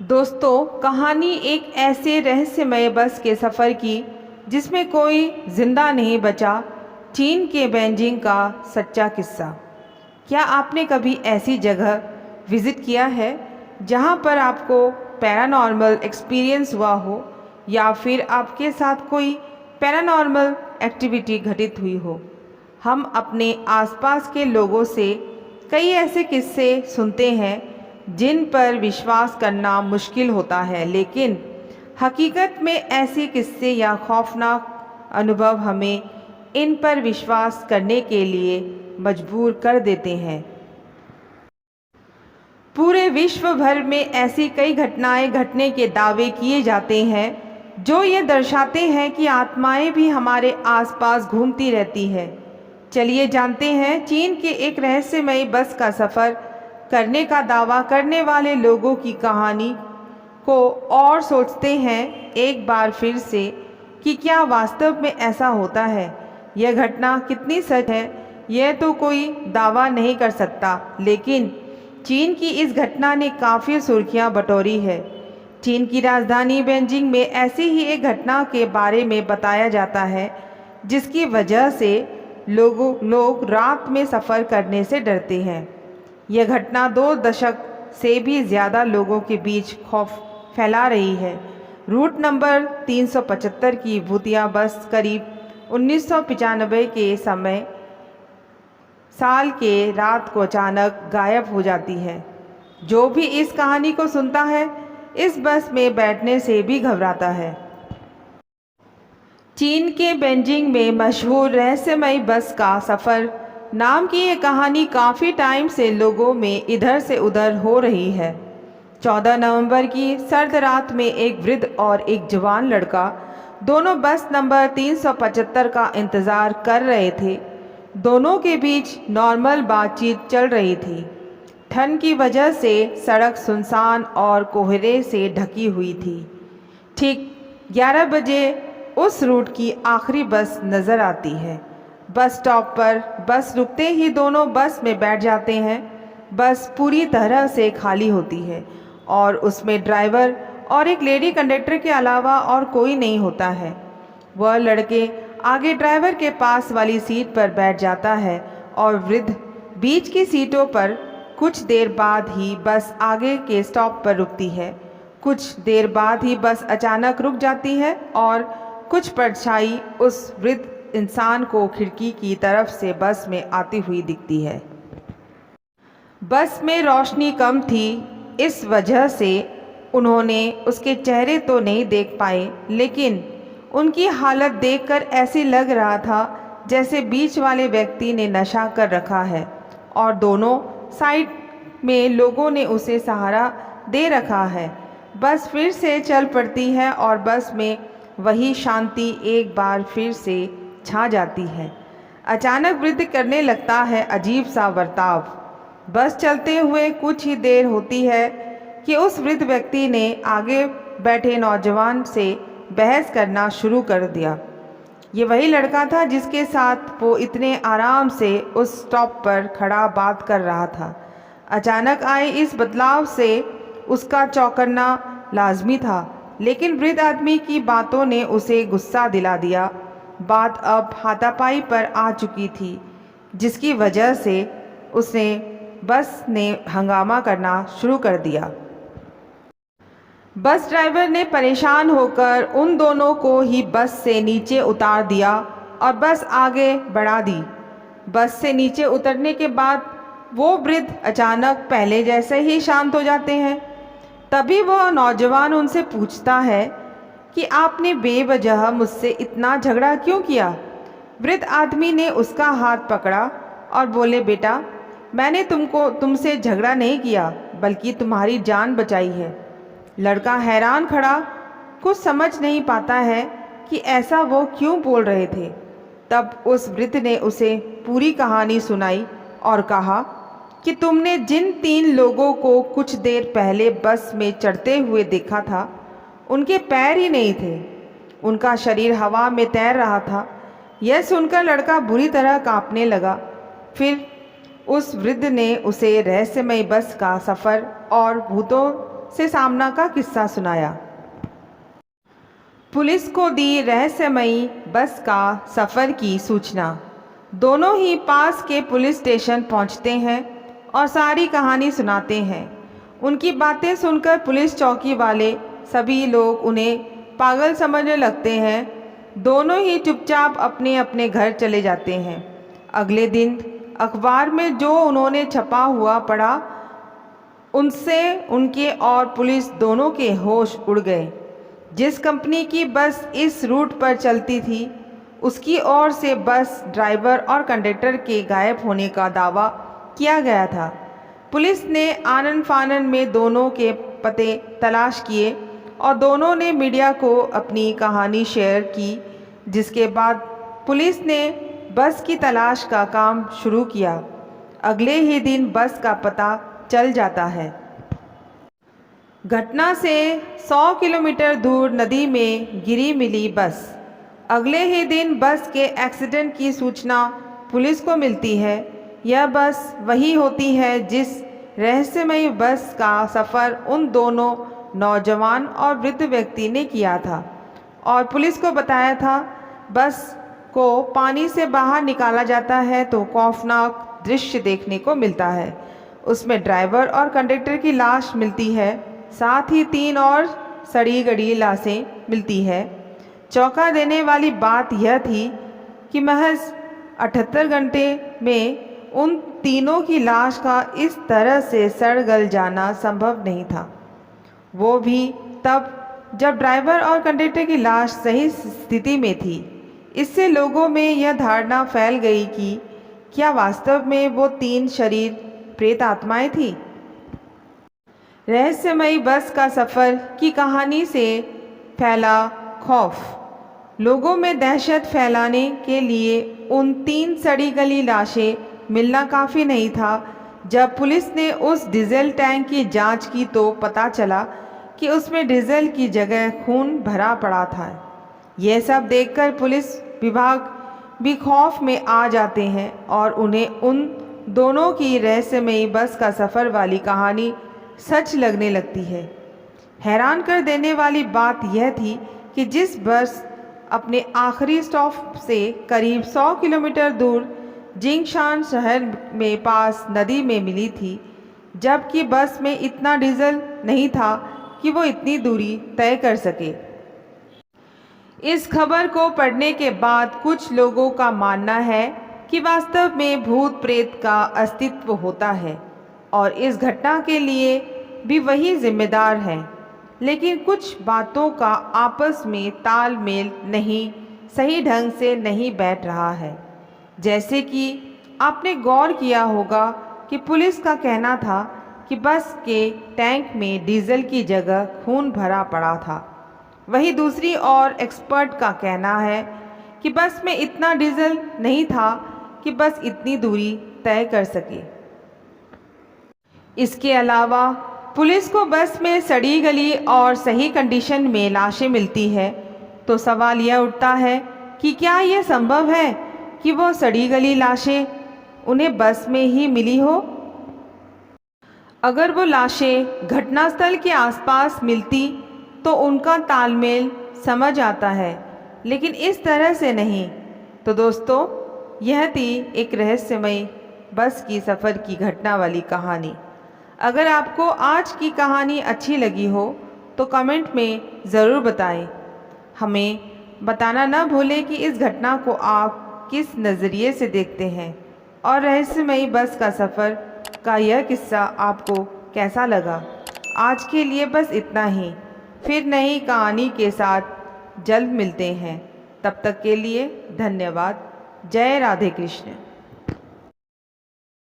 दोस्तों, कहानी एक ऐसे रहस्यमय बस के सफ़र की जिसमें कोई जिंदा नहीं बचा। चीन के बेजिंग का सच्चा किस्सा। क्या आपने कभी ऐसी जगह विज़िट किया है जहां पर आपको पैरानॉर्मल एक्सपीरियंस हुआ हो, या फिर आपके साथ कोई पैरानॉर्मल एक्टिविटी घटित हुई हो? हम अपने आसपास के लोगों से कई ऐसे किस्से सुनते हैं जिन पर विश्वास करना मुश्किल होता है, लेकिन हकीकत में ऐसे किस्से या खौफनाक अनुभव हमें इन पर विश्वास करने के लिए मजबूर कर देते हैं। पूरे विश्व भर में ऐसी कई घटनाएं घटने के दावे किए जाते हैं जो ये दर्शाते हैं कि आत्माएं भी हमारे आसपास घूमती रहती है। चलिए जानते हैं चीन के एक रहस्यमयी बस का सफ़र करने का दावा करने वाले लोगों की कहानी को, और सोचते हैं एक बार फिर से कि क्या वास्तव में ऐसा होता है। यह घटना कितनी सच है यह तो कोई दावा नहीं कर सकता, लेकिन चीन की इस घटना ने काफ़ी सुर्खियां बटोरी है। चीन की राजधानी बेजिंग में ऐसी ही एक घटना के बारे में बताया जाता है जिसकी वजह से लोग रात में सफ़र करने से डरते हैं। यह घटना 2 दशक से भी ज़्यादा लोगों के बीच खौफ फैला रही है। रूट नंबर 375 की भूतिया बस करीब 1995 के समय साल के रात को अचानक गायब हो जाती है। जो भी इस कहानी को सुनता है इस बस में बैठने से भी घबराता है। चीन के बेजिंग में मशहूर रहस्यमयी बस का सफ़र नाम की ये कहानी काफ़ी टाइम से लोगों में इधर से उधर हो रही है। 14 नवंबर की सर्द रात में एक वृद्ध और एक जवान लड़का दोनों बस नंबर 375 का इंतज़ार कर रहे थे। दोनों के बीच नॉर्मल बातचीत चल रही थी। ठंड की वजह से सड़क सुनसान और कोहरे से ढकी हुई थी। ठीक 11 बजे उस रूट की आखिरी बस नज़र आती है। बस स्टॉप पर बस रुकते ही दोनों बस में बैठ जाते हैं। बस पूरी तरह से खाली होती है और उसमें ड्राइवर और एक लेडी कंडक्टर के अलावा और कोई नहीं होता है। वह लड़के आगे ड्राइवर के पास वाली सीट पर बैठ जाता है और वृद्ध बीच की सीटों पर। कुछ देर बाद ही बस आगे के स्टॉप पर रुकती है। कुछ देर बाद ही बस अचानक रुक जाती है और कुछ परछाई उस वृद्ध इंसान को खिड़की की तरफ से बस में आती हुई दिखती है। बस में रोशनी कम थी, इस वजह से उन्होंने उसके चेहरे तो नहीं देख पाए, लेकिन उनकी हालत देखकर ऐसे लग रहा था जैसे बीच वाले व्यक्ति ने नशा कर रखा है और दोनों साइड में लोगों ने उसे सहारा दे रखा है। बस फिर से चल पड़ती है और बस में वही शांति एक बार फिर से छा जाती है। अचानक वृद्ध करने लगता है अजीब सा बर्ताव। बस चलते हुए कुछ ही देर होती है कि उस वृद्ध व्यक्ति ने आगे बैठे नौजवान से बहस करना शुरू कर दिया। ये वही लड़का था जिसके साथ वो इतने आराम से उस स्टॉप पर खड़ा बात कर रहा था। अचानक आए इस बदलाव से उसका चौंकना लाजमी था, लेकिन वृद्ध आदमी की बातों ने उसे गुस्सा दिला दिया। बात अब हाथापाई पर आ चुकी थी, जिसकी वजह से उसने बस ने हंगामा करना शुरू कर दिया। बस ड्राइवर ने परेशान होकर उन दोनों को ही बस से नीचे उतार दिया और बस आगे बढ़ा दी। बस से नीचे उतरने के बाद वो वृद्ध अचानक पहले जैसे ही शांत हो जाते हैं। तभी वह नौजवान उनसे पूछता है कि आपने बेवजह मुझसे इतना झगड़ा क्यों किया। वृद्ध आदमी ने उसका हाथ पकड़ा और बोले, बेटा, मैंने तुमसे झगड़ा नहीं किया, बल्कि तुम्हारी जान बचाई है। लड़का हैरान खड़ा, कुछ समझ नहीं पाता है कि ऐसा वो क्यों बोल रहे थे। तब उस वृद्ध ने उसे पूरी कहानी सुनाई और कहा कि तुमने जिन 3 लोगों को कुछ देर पहले बस में चढ़ते हुए देखा था, उनके पैर ही नहीं थे, उनका शरीर हवा में तैर रहा था। यह सुनकर लड़का बुरी तरह कांपने लगा। फिर उस वृद्ध ने उसे रहस्यमयी बस का सफ़र और भूतों से सामना का किस्सा सुनाया। पुलिस को दी रहस्यमयी बस का सफ़र की सूचना। दोनों ही पास के पुलिस स्टेशन पहुंचते हैं और सारी कहानी सुनाते हैं। उनकी बातें सुनकर पुलिस चौकी वाले सभी लोग उन्हें पागल समझने लगते हैं। दोनों ही चुपचाप अपने अपने घर चले जाते हैं। अगले दिन अखबार में जो उन्होंने छपा हुआ पढ़ा, उनसे उनके और पुलिस दोनों के होश उड़ गए। जिस कंपनी की बस इस रूट पर चलती थी, उसकी ओर से बस ड्राइवर और कंडक्टर के गायब होने का दावा किया गया था। पुलिस ने आनन फानन में दोनों के पते तलाश किए और दोनों ने मीडिया को अपनी कहानी शेयर की, जिसके बाद पुलिस ने बस की तलाश का काम शुरू किया। अगले ही दिन बस का पता चल जाता है। घटना से 100 किलोमीटर दूर नदी में गिरी मिली बस। अगले ही दिन बस के एक्सीडेंट की सूचना पुलिस को मिलती है। यह बस वही होती है जिस रहस्यमयी बस का सफ़र उन दोनों नौजवान और वृद्ध व्यक्ति ने किया था और पुलिस को बताया था। बस को पानी से बाहर निकाला जाता है तो खौफनाक दृश्य देखने को मिलता है। उसमें ड्राइवर और कंडक्टर की लाश मिलती है, साथ ही 3 और सड़ी गड़ी लाशें मिलती है। चौंका देने वाली बात यह थी कि महज 78 घंटे में उन तीनों की लाश का इस तरह से सड़ गल जाना संभव नहीं था, वो भी तब जब ड्राइवर और कंडक्टर की लाश सही स्थिति में थी। इससे लोगों में यह धारणा फैल गई कि क्या वास्तव में वो 3 शरीर प्रेत आत्माएं थी। रहस्यमयी बस का सफ़र की कहानी से फैला खौफ। लोगों में दहशत फैलाने के लिए उन 3 सड़ी गली लाशें मिलना काफ़ी नहीं था। जब पुलिस ने उस डीजल टैंक की जांच की तो पता चला कि उसमें डीजल की जगह खून भरा पड़ा था। यह सब देखकर पुलिस विभाग भी खौफ में आ जाते हैं और उन्हें उन दोनों की रहस्यमयी बस का सफ़र वाली कहानी सच लगने लगती है। हैरान कर देने वाली बात यह थी कि जिस बस अपने आखिरी स्टॉप से करीब 100 किलोमीटर दूर जिंगशान शहर में पास नदी में मिली थी, जबकि बस में इतना डीजल नहीं था कि वो इतनी दूरी तय कर सके। इस खबर को पढ़ने के बाद कुछ लोगों का मानना है कि वास्तव में भूत प्रेत का अस्तित्व होता है और इस घटना के लिए भी वही जिम्मेदार है। लेकिन कुछ बातों का आपस में तालमेल नहीं, सही ढंग से नहीं बैठ रहा है। जैसे कि आपने गौर किया होगा कि पुलिस का कहना था कि बस के टैंक में डीजल की जगह खून भरा पड़ा था। वहीं दूसरी ओर एक्सपर्ट का कहना है कि बस में इतना डीजल नहीं था कि बस इतनी दूरी तय कर सके। इसके अलावा पुलिस को बस में सड़ी गली और सही कंडीशन में लाशें मिलती है, तो सवाल यह उठता है कि क्या यह संभव है कि वो सड़ी गली लाशें उन्हें बस में ही मिली हो। अगर वो लाशें घटनास्थल के आसपास मिलती तो उनका तालमेल समझ आता है, लेकिन इस तरह से नहीं। तो दोस्तों, यह थी एक रहस्यमयी बस की सफ़र की घटना वाली कहानी। अगर आपको आज की कहानी अच्छी लगी हो तो कमेंट में ज़रूर बताएं। हमें बताना न भूलें कि इस घटना को आप किस नज़रिए से देखते हैं और रहस्यमयी बस का सफ़र का यह किस्सा आपको कैसा लगा। आज के लिए बस इतना ही। फिर नई कहानी के साथ जल्द मिलते हैं। तब तक के लिए धन्यवाद। जय राधे कृष्ण।